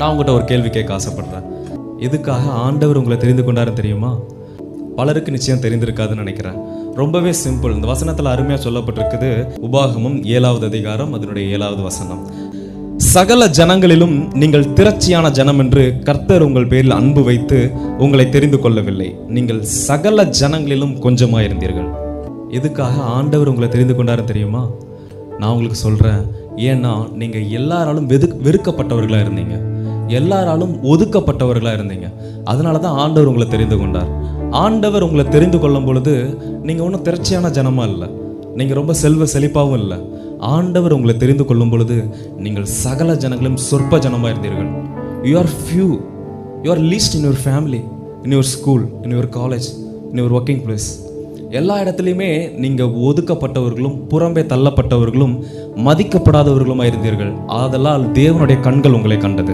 நான் உங்கள்கிட்ட ஒரு கேள்வி கேட்க ஆசைப்படுறேன். எதுக்காக ஆண்டவர் உங்களை தெரிந்து கொண்டாருன்னு தெரியுமா? பலருக்கு நிச்சயம் தெரிந்திருக்காதுன்னு நினைக்கிறேன். ரொம்பவே சிம்பிள். இந்த வசனத்தில் அருமையாக சொல்லப்பட்டிருக்குது. உபாகமம் 7வது அதிகாரம் அதனுடைய 7வது வசனம். சகல ஜனங்களிலும் நீங்கள் திரட்சியான ஜனம் என்று கர்த்தர் உங்கள் பேரில் அன்பு வைத்து உங்களை தெரிந்து கொள்ளவில்லை. நீங்கள் சகல ஜனங்களிலும் கொஞ்சமாயிருந்தீர்கள். எதுக்காக ஆண்டவர் உங்களை தெரிந்து கொண்டாருன்னு தெரியுமா? நான் உங்களுக்கு சொல்கிறேன். ஏன்னா நீங்கள் எல்லாராலும் வெறுக்கப்பட்டவர்களாக இருந்தீங்க, எல்லாராலும் ஒதுக்கப்பட்டவர்களாக இருந்தீங்க. அதனால தான் ஆண்டவர் உங்களை தெரிந்து கொண்டார். ஆண்டவர் உங்களை தெரிந்து கொள்ளும் பொழுது நீங்கள் ஒன்றும் திரட்சியான ஜனமாக இல்லை, நீங்கள் ரொம்ப செல்வ செழிப்பாகவும் இல்லை. ஆண்டவர் உங்களை தெரிந்து கொள்ளும் பொழுது நீங்கள் சகல ஜனங்களும் சொற்ப ஜனமாக இருந்தீர்கள். You are few, you are least in your family, in your school, in your college, in your working place. எல்லா இடத்துலையுமே நீங்கள் ஒதுக்கப்பட்டவர்களும் புறம்பே தள்ளப்பட்டவர்களும் மதிக்கப்படாதவர்களுமாக இருந்தீர்கள். அதெல்லாம் தேவனுடைய கண்கள் உங்களை கண்டது.